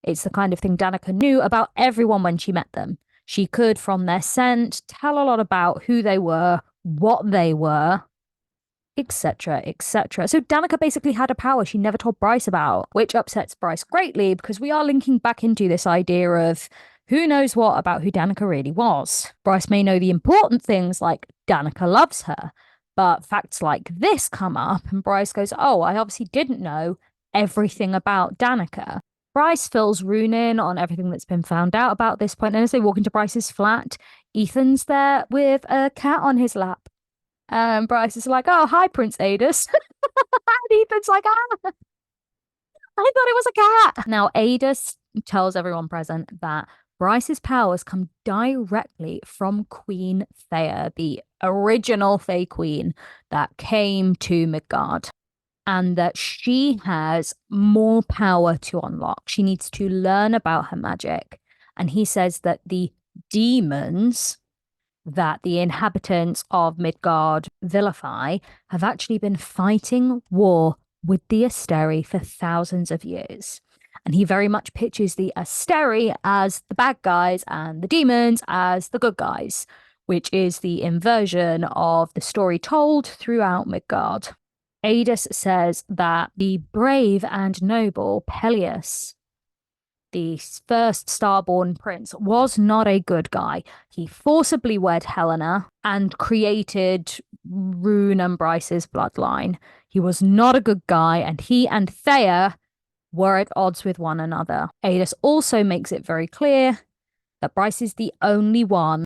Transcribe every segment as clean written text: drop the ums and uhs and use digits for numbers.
It's the kind of thing Danica knew about everyone when she met them. She could, from their scent, tell a lot about who they were, what they were, etc., etc. So Danica basically had a power she never told Bryce about, which upsets Bryce greatly because we are linking back into this idea of who knows what about who Danica really was. Bryce may know the important things like Danica loves her, but facts like this come up and Bryce goes, oh, I obviously didn't know everything about Danica. Bryce fills Rune in on everything that's been found out about this point, and as they walk into Bryce's flat, Ethan's there with a cat on his lap. Bryce is like, oh, hi, Prince Adis. And Ethan's like, ah, I thought it was a cat. Now, Adis tells everyone present that Bryce's powers come directly from Queen Thea, the original Fae Queen that came to Midgard, and that she has more power to unlock. She needs to learn about her magic. And he says that the demons that the inhabitants of Midgard vilify have actually been fighting war with the Asteri for thousands of years. And he very much pictures the Asteri as the bad guys and the demons as the good guys, which is the inversion of the story told throughout Midgard. Adis says that the brave and noble Peleus, the first starborn prince, was not a good guy. He forcibly wed Helena and created Rune and Bryce's bloodline. He was not a good guy, and he and Thea were at odds with one another. Adis also makes it very clear that Bryce is the only one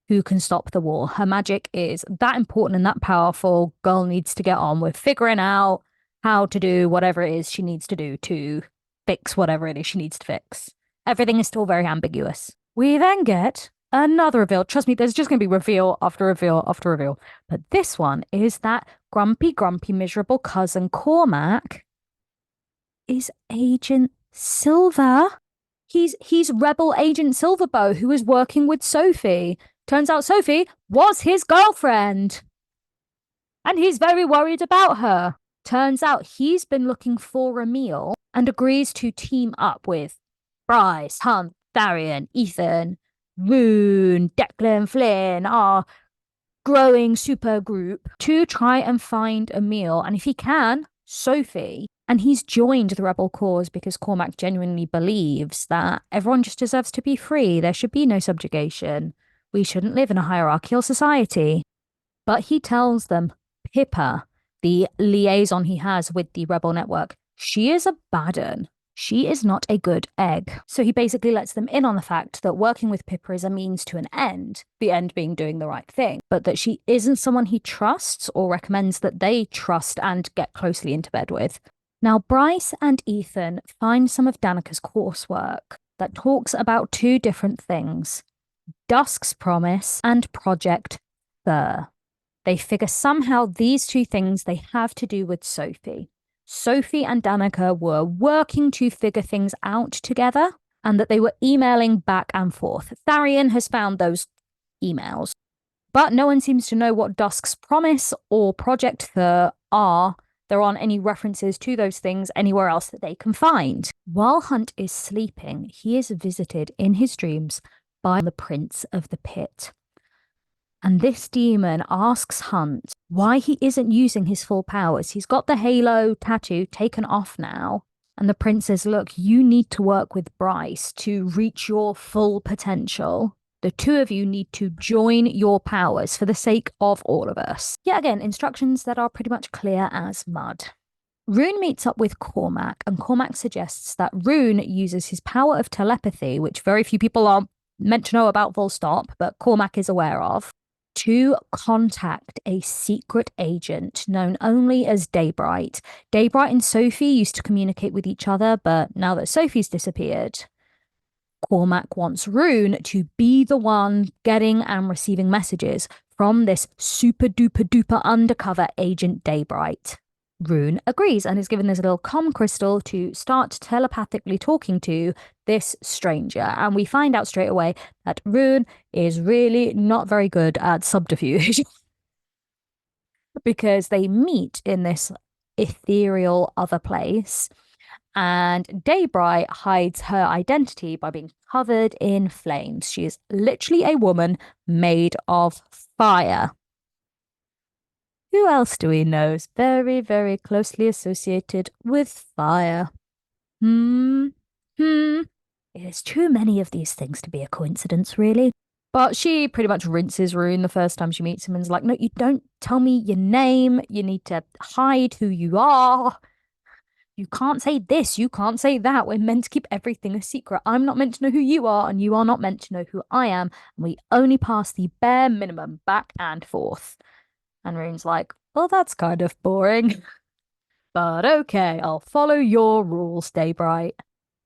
who can stop the war. Her magic is that important and that powerful. Girl needs to get on with figuring out how to do whatever it is she needs to do to fix whatever it is she needs to fix. Everything is still very ambiguous. We then get another reveal. Trust me, there's just going to be reveal after reveal after reveal. But this one is that grumpy, miserable cousin Cormac is Agent Silver. He's Rebel Agent Silverbow, who is working with Sophie. Turns out Sophie was his girlfriend. And he's very worried about her. Turns out he's been looking for a meal and agrees to team up with Bryce, Hunt, Tharian, Ethan, Rune, Declan, Flynn, our growing super group to try and find a meal. And if he can, Sophie. And he's joined the rebel cause because Cormac genuinely believes that everyone just deserves to be free. There should be no subjugation. We shouldn't live in a hierarchical society. But he tells them Pippa, the liaison he has with the rebel network, she is a bad un. She is not a good egg. So he basically lets them in on the fact that working with Pippa is a means to an end, the end being doing the right thing, but that she isn't someone he trusts or recommends that they trust and get closely into bed with. Now, Bryce and Ethan find some of Danica's coursework that talks about two different things: Dusk's Promise and Project Fur. They figure somehow these two things they have to do with Sophie. Sophie and Danica were working to figure things out together and that they were emailing back and forth. Tharian has found those emails, but no one seems to know what Dusk's Promise or Project Fur are. There aren't any references to those things anywhere else that they can find. While Hunt is sleeping, he is visited in his dreams by the Prince of the Pit. And this demon asks Hunt why he isn't using his full powers. He's got the halo tattoo taken off now. And the prince says, look, you need to work with Bryce to reach your full potential. The two of you need to join your powers for the sake of all of us. Yet again, instructions that are pretty much clear as mud. Rune meets up with Cormac, and Cormac suggests that Rune uses his power of telepathy, which very few people are meant to know about full stop, but Cormac is aware of, to contact a secret agent known only as Daybright. Daybright and Sophie used to communicate with each other, but now that Sophie's disappeared, Cormac wants Rune to be the one getting and receiving messages from this super duper duper undercover agent Daybright. Rune agrees and is given this little comm crystal to start telepathically talking to this stranger. And we find out straight away that Rune is really not very good at subterfuge because they meet in this ethereal other place. And Daybright hides her identity by being covered in flames. She is literally a woman made of fire. Who else do we know is very, very closely associated with fire? Hmm. Hmm. It is too many of these things to be a coincidence, really. But she pretty much rinses Rune the first time she meets him and is like, no, you don't tell me your name. You need to hide who you are. You can't say this. You can't say that. We're meant to keep everything a secret. I'm not meant to know who you are, and you are not meant to know who I am. And we only pass the bare minimum back and forth. And Rune's like, well, that's kind of boring. But okay, I'll follow your rules, Daybright.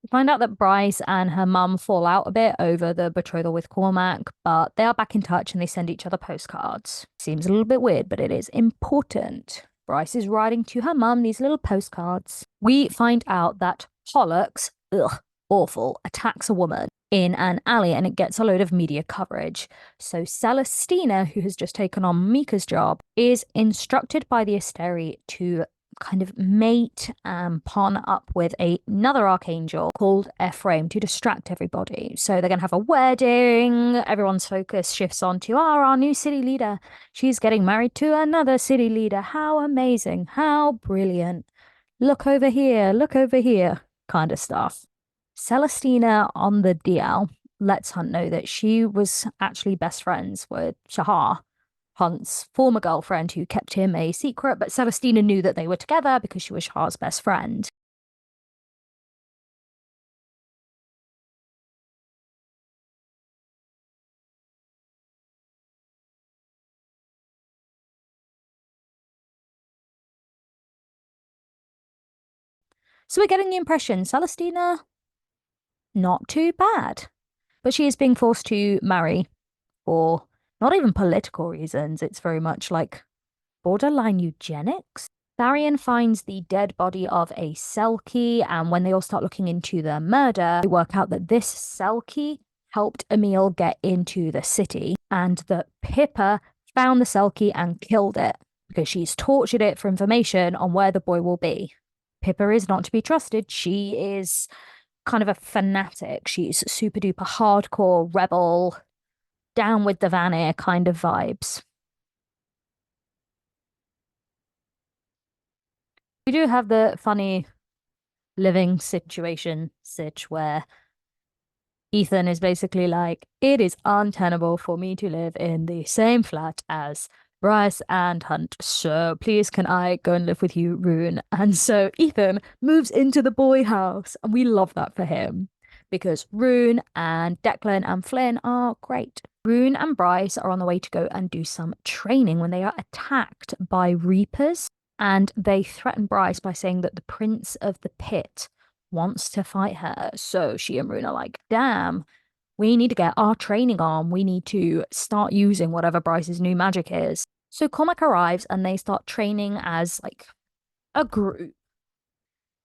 We find out that Bryce and her mum fall out a bit over the betrothal with Cormac, but they are back in touch and they send each other postcards. Seems a little bit weird, but it is important. Bryce is writing to her mum these little postcards. We find out that Pollux, ugh, awful, attacks a woman in an alley and it gets a load of media coverage. So Celestina, who has just taken on Mika's job, is instructed by the Asteri to kind of mate and partner up with another archangel called Ephraim to distract everybody. So they're going to have a wedding. Everyone's focus shifts on to our new city leader. She's getting married to another city leader. How amazing. How brilliant. Look over here kind of stuff. Celestina on the DL lets Hunt know that she was actually best friends with Shahar, Hunt's former girlfriend, who kept him a secret, but Celestina knew that they were together because she was Shahar's best friend. So we're getting the impression Celestina, not too bad. But she is being forced to marry for not even political reasons. It's very much like borderline eugenics. Tharian finds the dead body of a Selkie, and when they all start looking into the murder, they work out that this Selkie helped Emil get into the city, and that Pippa found the Selkie and killed it because she's tortured it for information on where the boy will be. Pippa is not to be trusted. She is kind of a fanatic. She's super duper hardcore rebel, down with the Vanir kind of vibes. We do have the funny living situation sitch where Ethan is basically like, it is untenable for me to live in the same flat as Bryce and Hunt, so please can I go and live with you, Rune? And so Ethan moves into the boy house, and we love that for him because Rune and Declan and Flynn are great. Rune and Bryce are on the way to go and do some training when they are attacked by Reapers, and they threaten Bryce by saying that the Prince of the Pit wants to fight her. So she and Rune are like, damn, we need to get our training on. We need to start using whatever Bryce's new magic is. So Cormac arrives and they start training as like a group.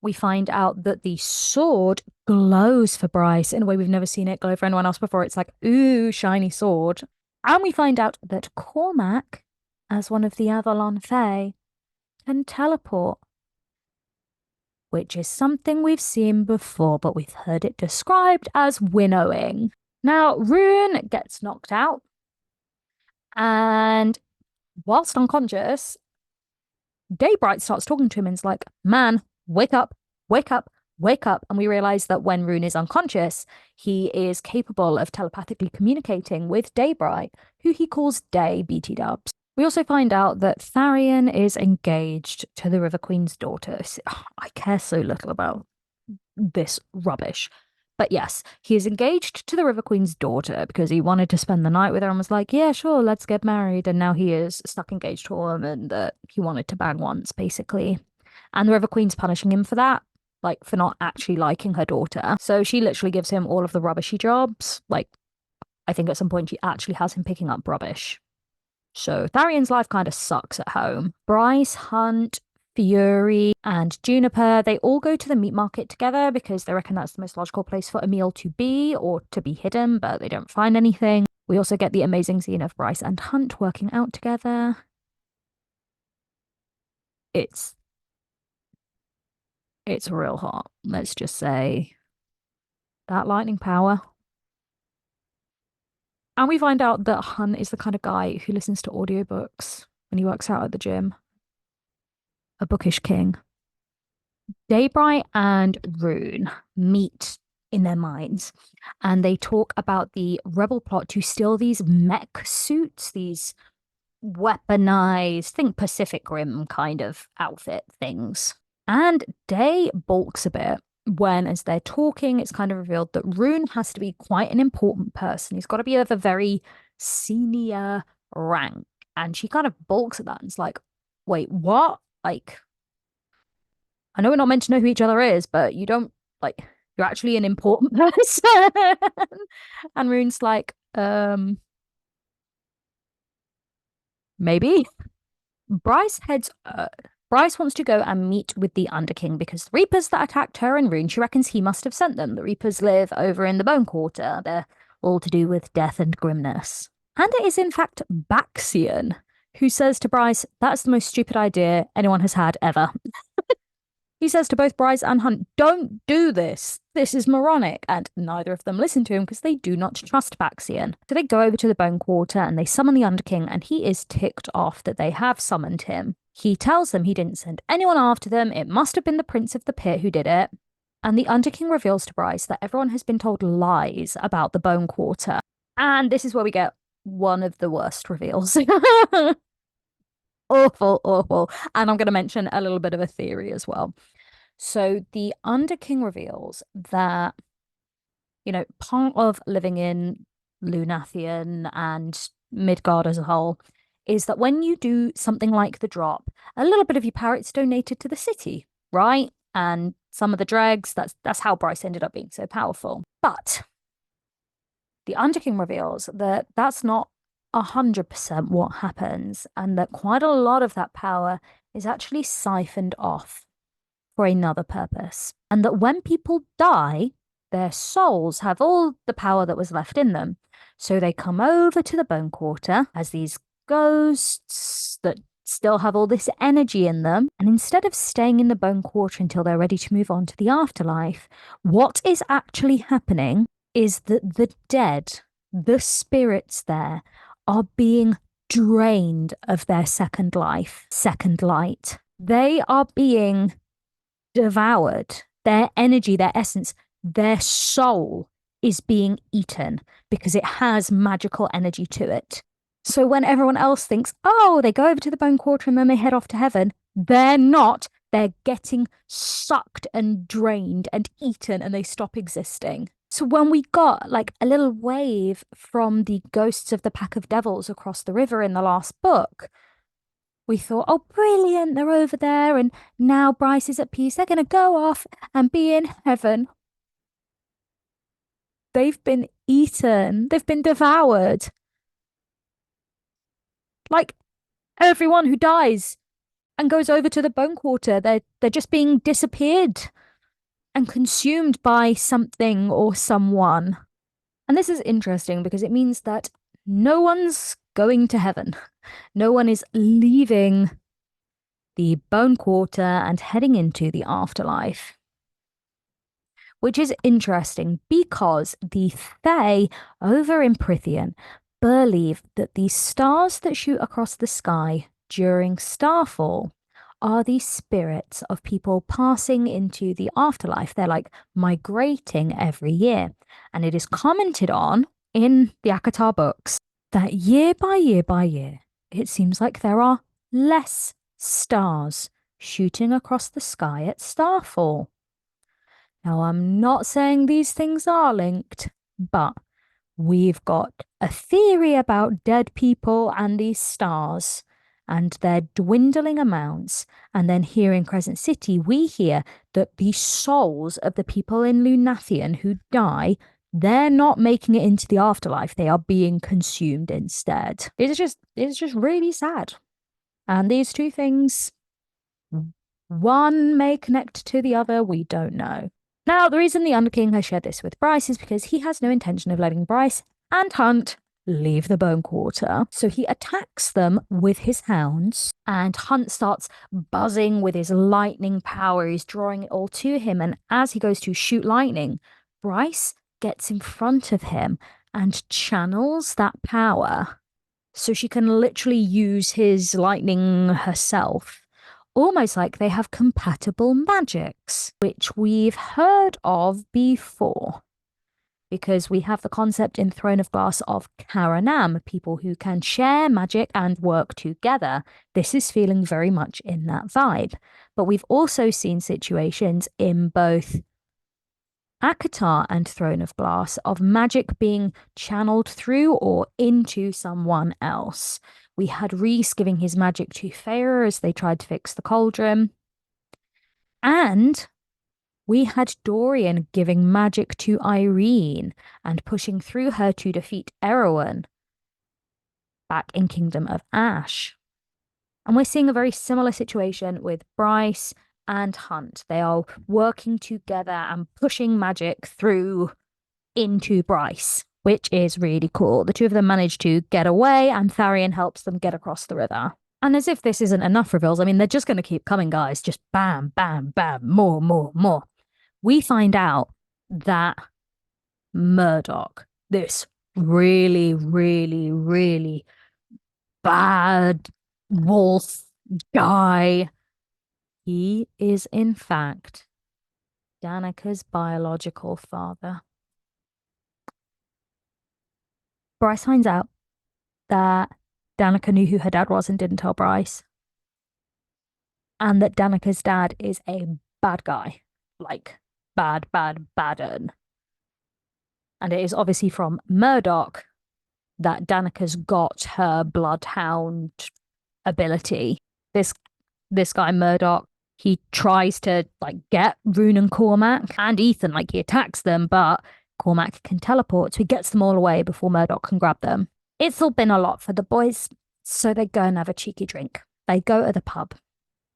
We find out that the sword glows for Bryce in a way we've never seen it glow for anyone else before. It's like, ooh, shiny sword. And we find out that Cormac, as one of the Avalon Fae, can teleport, which is something we've seen before, but we've heard it described as winnowing. Now, Rune gets knocked out, and whilst unconscious, Daybright starts talking to him and is like, man, wake up, wake up, wake up. And we realize that when Rune is unconscious, he is capable of telepathically communicating with Daybright, who he calls Day BT dubs. We also find out that Tharian is engaged to the River Queen's daughter. I care so little about this rubbish. But yes, he is engaged to the River Queen's daughter because he wanted to spend the night with her and was like, yeah, sure, let's get married. And now he is stuck engaged to a woman that he wanted to bang once, basically. And the River Queen's punishing him for that, like for not actually liking her daughter. So she literally gives him all of the rubbishy jobs. Like, I think at some point she actually has him picking up rubbish. So Tharian's life kind of sucks at home. Bryce, Hunt, Fury, and Juniper, they all go to the meat market together because they reckon that's the most logical place for Emil to be or to be hidden, but they don't find anything. We also get the amazing scene of Bryce and Hunt working out together. It's It's real hot. Let's just say that lightning power. And we find out that Hunt is the kind of guy who listens to audiobooks when he works out at the gym. A bookish king. Daybright and Rune meet in their minds and they talk about the rebel plot to steal these mech suits, these weaponized, think Pacific Rim kind of outfit things. And Day balks a bit when, as they're talking, it's kind of revealed that Rune has to be quite an important person. He's got to be of a very senior rank. And she kind of balks at that and it's like, wait, what? Like, I know we're not meant to know who each other is, but you don't like you're actually an important person. And Rune's like, maybe. Bryce heads Bryce wants to go and meet with the Underking because the Reapers that attacked her and Rune, she reckons he must have sent them. The Reapers live over in the Bone Quarter. They're all to do with death and grimness. And it is in fact Baxian who says to Bryce, that's the most stupid idea anyone has had ever. He says to both Bryce and Hunt, don't do this. This is moronic. And neither of them listen to him because they do not trust Baxian. So they go over to the Bone Quarter and they summon the Underking and he is ticked off that they have summoned him. He tells them he didn't send anyone after them. It must have been the Prince of the Pit who did it. And the Underking reveals to Bryce that everyone has been told lies about the Bone Quarter. And this is where we get one of the worst reveals. Awful, awful. And I'm going to mention a little bit of a theory as well. So the Underking reveals that, part of living in Lunathian and Midgard as a whole is that when you do something like the drop, a little bit of your power is donated to the city, right? And some of the dregs, that's how Bryce ended up being so powerful. But the Underking reveals that that's not 100% what happens, and that quite a lot of that power is actually siphoned off for another purpose. And that when people die, their souls have all the power that was left in them. So they come over to the Bone Quarter as these ghosts that still have all this energy in them. And instead of staying in the Bone Quarter until they're ready to move on to the afterlife, what is actually happening is that the dead, the spirits there, are being drained of their second life, second light. They are being devoured. Their energy, their essence, their soul is being eaten because it has magical energy to it. So when everyone else thinks, oh, they go over to the Bone Quarter and then they head off to heaven, they're not. They're getting sucked and drained and eaten and they stop existing. So when we got like a little wave from the ghosts of the Pack of Devils across the river in the last book, we thought, oh, brilliant, they're over there and now Bryce is at peace. They're going to go off and be in heaven. They've been eaten. They've been devoured. Like everyone who dies and goes over to the Bone Quarter, they're just being disappeared and consumed by something or someone. And this is interesting because it means that no one's going to heaven. No one is leaving the Bone Quarter and heading into the afterlife. Which is interesting because the Fae over in Prithian believe that the stars that shoot across the sky during starfall are the spirits of people passing into the afterlife. They're like migrating every year. And it is commented on in the Akatar books that year by year by year, it seems like there are less stars shooting across the sky at starfall. Now, I'm not saying these things are linked, but we've got a theory about dead people and these stars and their dwindling amounts. And then here in Crescent City, we hear that the souls of the people in Lunathian who die, they're not making it into the afterlife. They are being consumed instead. It's just really sad. And these two things, one may connect to the other, we don't know. Now, the reason the Underking has shared this with Bryce is because he has no intention of letting Bryce and Hunt leave the bone quarter. So he attacks them with his hounds, and Hunt starts buzzing with his lightning power. He's drawing it all to him. And as he goes to shoot lightning, Bryce gets in front of him and channels that power so she can literally use his lightning herself. Almost like they have compatible magics, which we've heard of before. Because we have the concept in Throne of Glass of Karanam, people who can share magic and work together. This is feeling very much in that vibe. But we've also seen situations in both ACOTAR and Throne of Glass of magic being channeled through or into someone else. We had Rhys giving his magic to Feyre as they tried to fix the cauldron. And we had Dorian giving magic to Irene and pushing through her to defeat Erewhon back in Kingdom of Ash. And we're seeing a very similar situation with Bryce and Hunt. They are working together and pushing magic through into Bryce, which is really cool. The two of them manage to get away, and Tharion helps them get across the river. And as if this isn't enough reveals, I mean, they're just going to keep coming, guys. Just bam, bam, bam, more, more, more. We find out that Murdoch, this really, really, really bad wolf guy, he is in fact Danica's biological father. Bryce finds out that Danica knew who her dad was and didn't tell Bryce. And that Danica's dad is a bad guy. Like, bad, bad, badden. And it is obviously from Murdoch that Danica's got her bloodhound ability. This guy Murdoch, he tries to like get Rune and Cormac and Ethan, like he attacks them, but Cormac can teleport, so he gets them all away before Murdoch can grab them. It's all been a lot for the boys, so they go and have a cheeky drink. They go to the pub.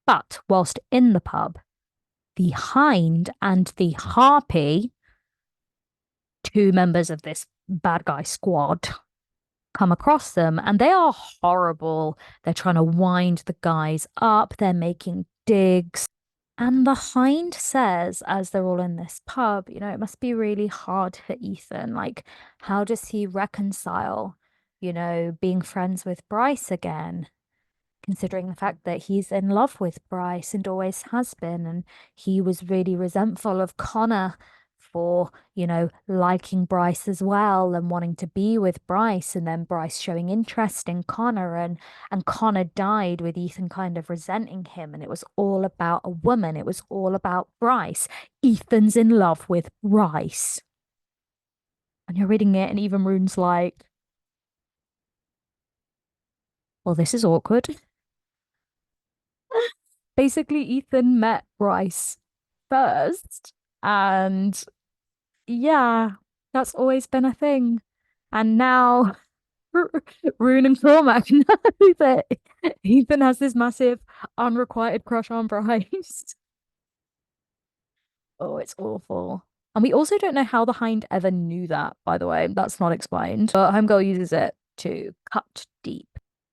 But whilst in the pub, the Hind and the Harpy, two members of this bad guy squad, come across them, and they are horrible. They're trying to wind the guys up. They're making digs. And the Hind says, as they're all in this pub, you know, it must be really hard for Ethan. Like, how does he reconcile, you know, being friends with Bryce again? Considering the fact that he's in love with Bryce and always has been, and he was really resentful of Connor for, you know, liking Bryce as well and wanting to be with Bryce, and then Bryce showing interest in Connor, and Connor died with Ethan kind of resenting him, and it was all about a woman. It was all about Bryce. Ethan's in love with Bryce. And you're reading it, and even Rune's like, well, this is awkward. Basically, Ethan met Bryce first, and yeah, that's always been a thing. And now Rune and Cormac know that Ethan has this massive unrequited crush on Bryce. Oh, it's awful. And we also don't know how the Hind ever knew that, by the way. That's not explained. But Homegirl uses it to cut deep.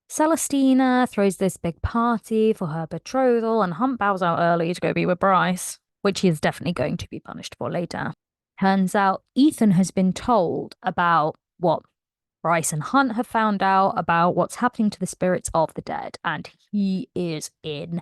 Celestina throws this big party for her betrothal, and Hunt bows out early to go be with Bryce, which he is definitely going to be punished for later. Turns out Ethan has been told about what Bryce and Hunt have found out about what's happening to the spirits of the dead, and he is in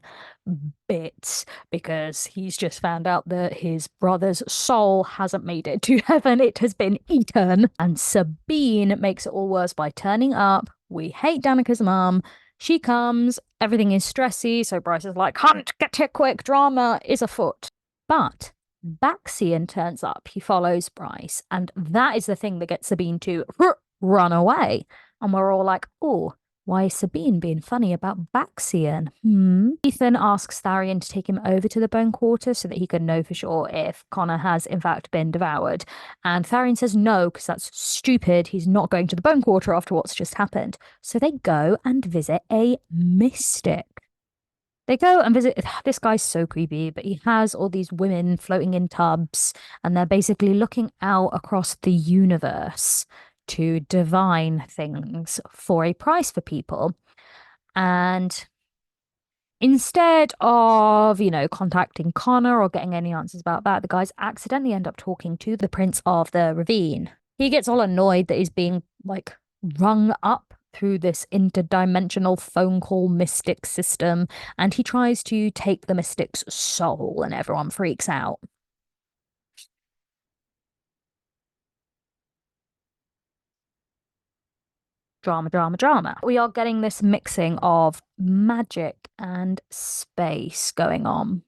bits because he's just found out that his brother's soul hasn't made it to heaven. It has been eaten. And Sabine makes it all worse by turning up. We hate Danica's mum. She comes, everything is stressy, so Bryce is like, Hunt, get here quick, drama is afoot. But Baxian turns up, he follows Bryce, and that is the thing that gets Sabine to run away. And we're all like, oh, why is Sabine being funny about Baxian? Ethan asks Tharion to take him over to the Bone Quarter so that he can know for sure if Connor has in fact been devoured. And Tharion says no, because that's stupid. He's not going to the Bone Quarter after what's just happened. So they go and visit a mystic. They go and visit. This guy's so creepy, but he has all these women floating in tubs, and they're basically looking out across the universe to divine things for a price for people. And instead of, contacting Connor or getting any answers about that, the guys accidentally end up talking to the Prince of the Ravine. He gets all annoyed that he's being like rung up through this interdimensional phone call mystic system, and he tries to take the mystic's soul, and everyone freaks out. Drama, drama, drama. We are getting this mixing of magic and space going on.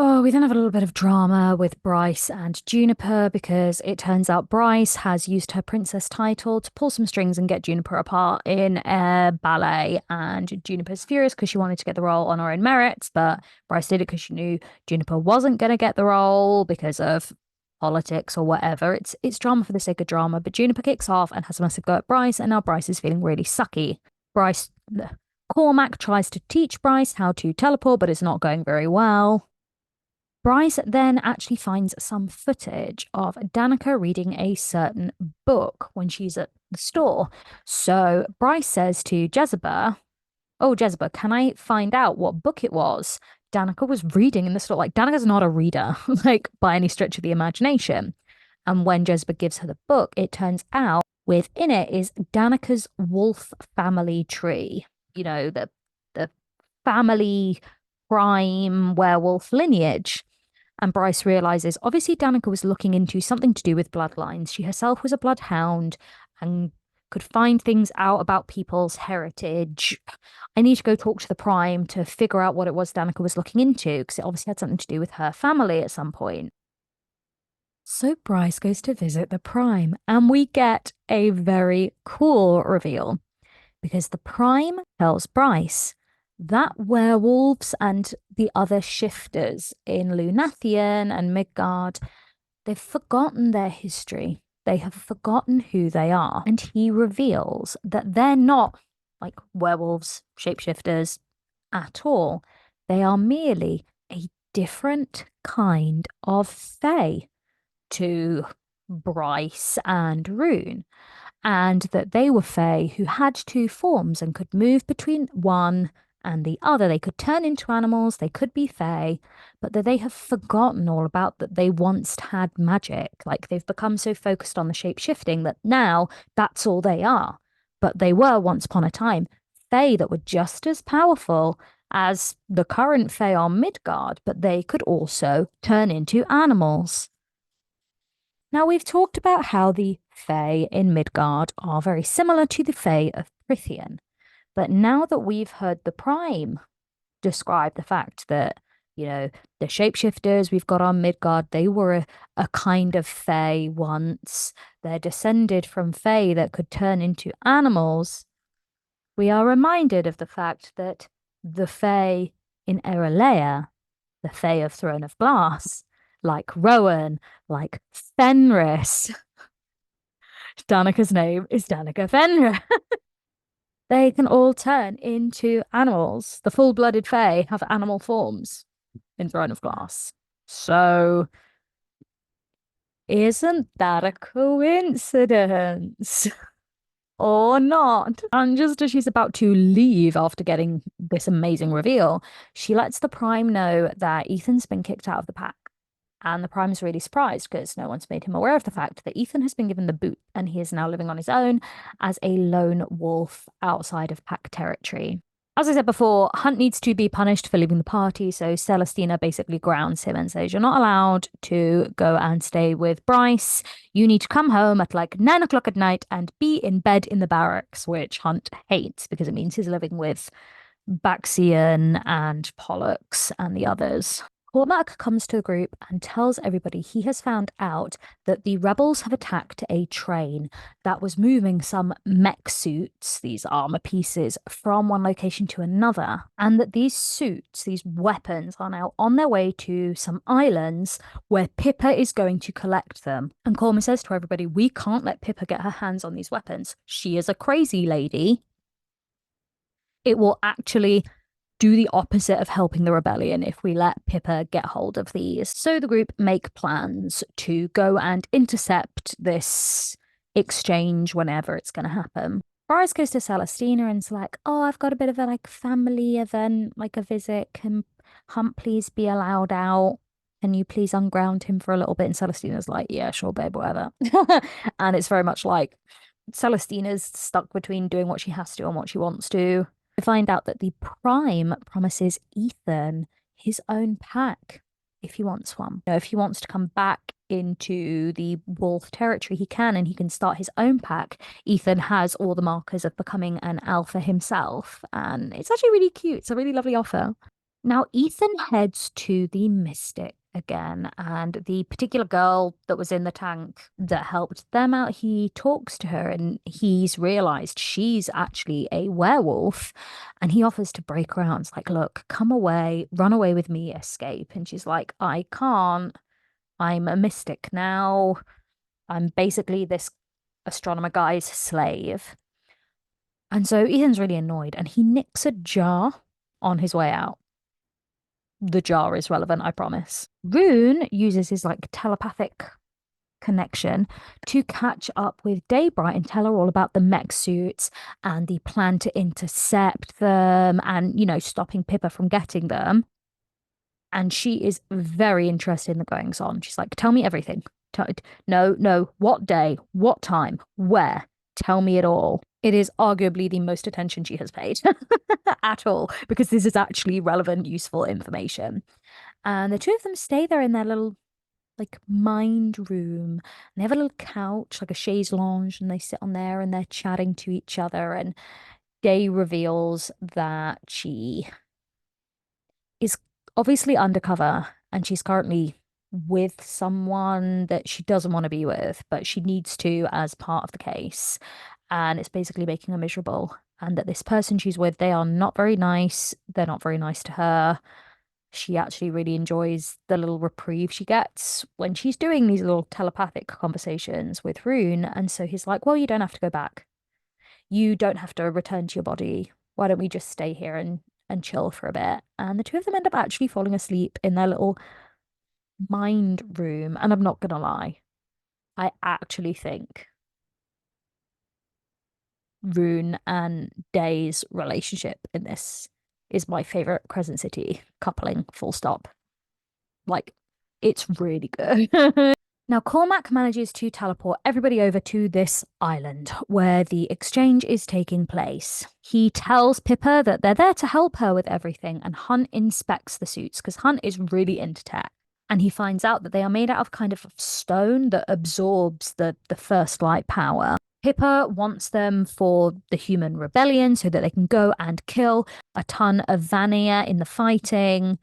Oh, we then have a little bit of drama with Bryce and Juniper because it turns out Bryce has used her princess title to pull some strings and get Juniper apart in a ballet. And Juniper's furious because she wanted to get the role on her own merits, but Bryce did it because she knew Juniper wasn't going to get the role because of politics or whatever. It's drama for the sake of drama, but Juniper kicks off and has a massive go at Bryce, and now Bryce is feeling really sucky. Bryce, Cormac tries to teach Bryce how to teleport, but it's not going very well. Bryce then actually finds some footage of Danica reading a certain book when she's at the store. So Bryce says to Jezebel, "Oh, Jezebel, can I find out what book it was Danica was reading in the store?" Like, Danica's not a reader, like, by any stretch of the imagination. And when Jezebel gives her the book, it turns out within it is Danica's wolf family tree. The family prime werewolf lineage. And Bryce realizes obviously Danica was looking into something to do with bloodlines. She herself was a bloodhound and could find things out about people's heritage. I need to go talk to the Prime to figure out what it was Danica was looking into, because it obviously had something to do with her family at some point. So Bryce goes to visit the Prime, and we get a very cool reveal because the Prime tells Bryce that werewolves and the other shifters in Lunathian and Midgard, they've forgotten their history. They have forgotten who they are. And he reveals that they're not like werewolves, shapeshifters at all. They are merely a different kind of fae to Bryce and Rune, and that they were fae who had two forms and could move between one and the other. They could turn into animals, they could be fae, but that they have forgotten all about that they once had magic. Like, they've become so focused on the shape shifting that now that's all they are. But they were once upon a time fae that were just as powerful as the current fae on Midgard, but they could also turn into animals. Now, we've talked about how the fae in Midgard are very similar to the fae of Prithian. But now that we've heard the Prime describe the fact that, the shapeshifters we've got on Midgard, they were a kind of fae once. They're descended from fae that could turn into animals. We are reminded of the fact that the fae in Erelea, the fae of Throne of Glass, like Rowan, like Fenris. Danica's name is Danica Fenris. They can all turn into animals. The full-blooded fae have animal forms in Throne of Glass. So, isn't that a coincidence? Or not? And just as she's about to leave after getting this amazing reveal, she lets the Prime know that Ethan's been kicked out of the pack. And the Prime's really surprised because no one's made him aware of the fact that Ethan has been given the boot and he is now living on his own as a lone wolf outside of pack territory. As I said before, Hunt needs to be punished for leaving the party, so Celestina basically grounds him and says, "You're not allowed to go and stay with Bryce. You need to come home at like 9 o'clock at night and be in bed in the barracks," which Hunt hates because it means he's living with Baxian and Pollux and the others. Cormac comes to the group and tells everybody he has found out that the rebels have attacked a train that was moving some mech suits, these armor pieces, from one location to another, and that these suits, these weapons, are now on their way to some islands where Pippa is going to collect them. And Cormac says to everybody, "We can't let Pippa get her hands on these weapons. She is a crazy lady. It will actually do the opposite of helping the rebellion if we let Pippa get hold of these." So the group make plans to go and intercept this exchange whenever it's going to happen. Bryce goes to Celestina and's like, oh, I've got a bit of a like family event, like a visit. Can Hunt please be allowed out? Can you please unground him for a little bit? And Celestina's like, yeah, sure, babe, whatever. And it's very much like Celestina's stuck between doing what she has to and what she wants to. We find out that the Prime promises Ethan his own pack if he wants one. You know, if he wants to come back into the wolf territory, he can, and he can start his own pack. Ethan has all the markers of becoming an alpha himself, and it's actually really cute. It's a really lovely offer. Now, Ethan heads to the Mystic again, and the particular girl that was in the tank that helped them out, he talks to her and he's realized she's actually a werewolf, and he offers to break her out. It's like, look, come away, run away with me, escape. And she's like, I can't. I'm a mystic now. I'm basically this astronomer guy's slave. And so Ethan's really annoyed and he nicks a jar on his way out. The jar is relevant, I promise. Rune uses his like telepathic connection to catch up with Daybright and tell her all about the mech suits and the plan to intercept them and, you know, stopping Pippa from getting them. And she is very interested in the goings on. She's like, tell me everything. No, what day, what time, where? Tell me it all. It is arguably the most attention she has paid at all, because this is actually relevant, useful information. And the two of them stay there in their little like mind room. And they have a little couch, like a chaise lounge, and they sit on there and they're chatting to each other. And Day reveals that she is obviously undercover and she's currently with someone that she doesn't want to be with, but she needs to as part of the case. And it's basically making her miserable. And that this person she's with, they are not very nice. They're not very nice to her. She actually really enjoys the little reprieve she gets when she's doing these little telepathic conversations with Rune. And so he's like, well, you don't have to go back. You don't have to return to your body. Why don't we just stay here and chill for a bit? And the two of them end up actually falling asleep in their little mind room. And I'm not gonna lie, I actually think Rune and Day's relationship in this is my favorite Crescent City coupling, full stop. Like, it's really good. Now, Cormac manages to teleport everybody over to this island where the exchange is taking place. He tells Pippa that they're there to help her with everything, and Hunt inspects the suits because Hunt is really into tech. And he finds out that they are made out of kind of stone that absorbs the first light power. Pippa wants them for the human rebellion so that they can go and kill a ton of Vanir in the fighting.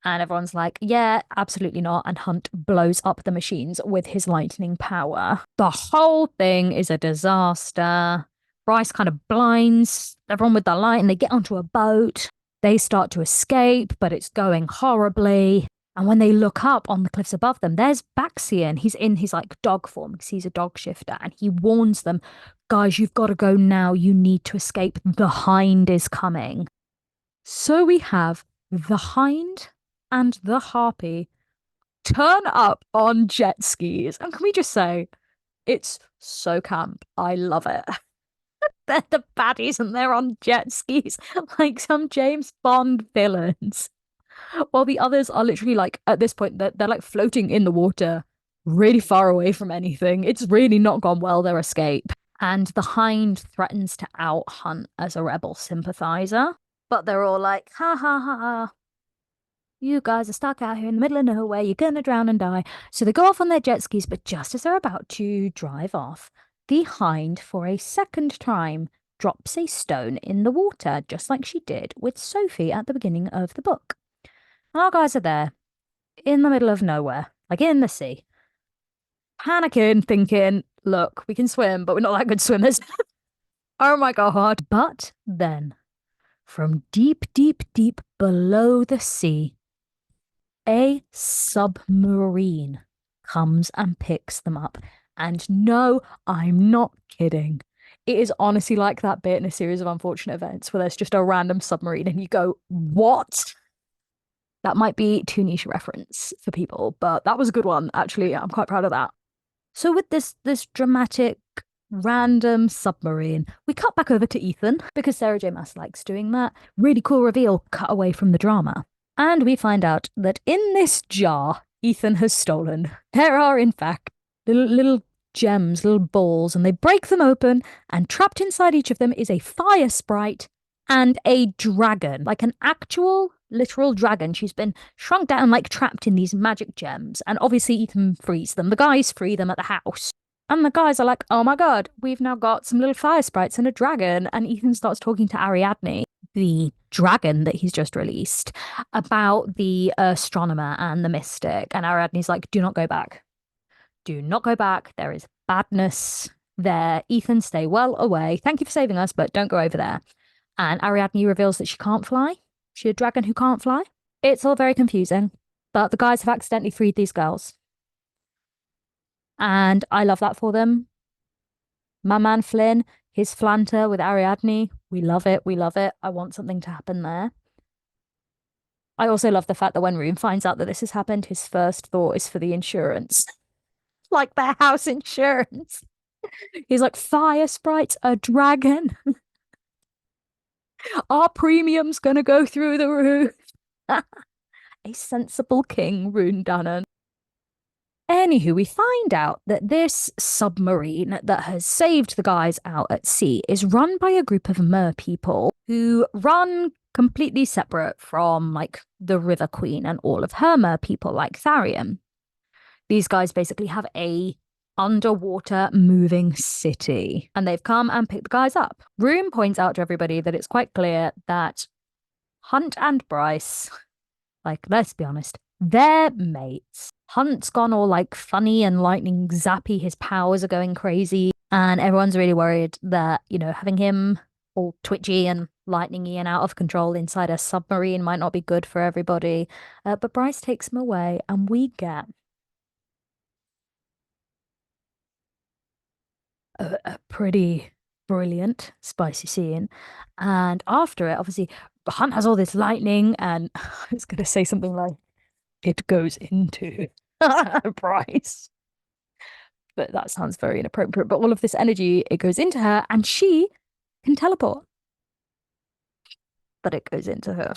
And everyone's like, yeah, absolutely not. And Hunt blows up the machines with his lightning power. The whole thing is a disaster. Bryce kind of blinds everyone with the light and they get onto a boat. They start to escape, but it's going horribly. And when they look up on the cliffs above them, there's Baxian. He's in his like dog form because he's a dog shifter. And he warns them, guys, you've got to go now. You need to escape. The Hind is coming. So we have the Hind and the Harpy turn up on jet skis. And can we just say, it's so camp. I love it. They're the baddies and they're on jet skis like some James Bond villains. While the others are literally like, at this point, they're like floating in the water, really far away from anything. It's really not gone well, their escape. And the Hind threatens to out Hunt as a rebel sympathizer. But they're all like, ha ha ha ha. You guys are stuck out here in the middle of nowhere. You're gonna drown and die. So they go off on their jet skis, but just as they're about to drive off, the Hind, for a second time, drops a stone in the water, just like she did with Sophie at the beginning of the book. And our guys are there, in the middle of nowhere, like in the sea, panicking, thinking, look, we can swim, but we're not that good swimmers. Oh my God. But then, from deep, deep, deep below the sea, a submarine comes and picks them up. And no, I'm not kidding. It is honestly like that bit in a series of unfortunate events where there's just a random submarine and you go, what? That might be too niche a reference for people, but that was a good one. Actually, I'm quite proud of that. So with this dramatic random submarine. We cut back over to Ethan because Sarah J Maas likes doing that. Really cool reveal, cut away from the drama. And we find out that in this jar Ethan has stolen, there are in fact little gems, little balls, and they break them open, and trapped inside each of them is a fire sprite and a dragon, like an actual literal dragon. She's been shrunk down, like trapped in these magic gems. And obviously Ethan frees them. The guys free them at the house. And the guys are like, oh my God, we've now got some little fire sprites and a dragon. And Ethan starts talking to Ariadne, the dragon that he's just released, about the astronomer and the mystic. And Ariadne's like, do not go back. Do not go back. There is badness there. Ethan, stay well away. Thank you for saving us, but don't go over there. And Ariadne reveals that she can't fly. She's a dragon who can't fly. It's all very confusing, but the guys have accidentally freed these girls. And I love that for them. My man Flynn, his flanter with Ariadne, we love it. We love it. I want something to happen there. I also love the fact that when Room finds out that this has happened, his first thought is for the insurance. Like their house insurance. He's like, fire sprites, a dragon. Our premium's gonna go through the roof. A sensible king, Rune Dannon. Anywho, we find out that this submarine that has saved the guys out at sea is run by a group of mer people who run completely separate from like the River Queen and all of her mer people like Tharium. These guys basically have a underwater moving city, and they've come and picked the guys up. Room points out to everybody that it's quite clear that Hunt and Bryce, like, let's be honest, they're mates. Hunt's gone all like funny and lightning zappy, his powers are going crazy, and everyone's really worried that, you know, having him all twitchy and lightningy and out of control inside a submarine might not be good for everybody. But Bryce takes him away, and we get a pretty brilliant spicy scene. And after it, obviously, Hunt has all this lightning, and I was going to say something like, it goes into Bryce. But that sounds very inappropriate. But all of this energy, it goes into her, and she can teleport. But it goes into her.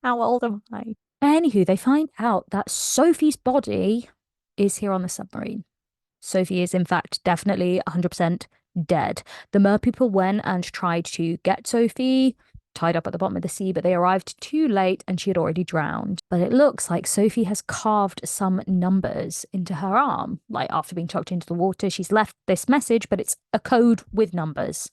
How old am I? Anywho, they find out that Sophie's body is here on the submarine. Sophie is, in fact, definitely 100% dead. The mer people went and tried to get Sophie tied up at the bottom of the sea, but they arrived too late and she had already drowned. But it looks like Sophie has carved some numbers into her arm. Like after being chucked into the water, she's left this message, but it's a code with numbers.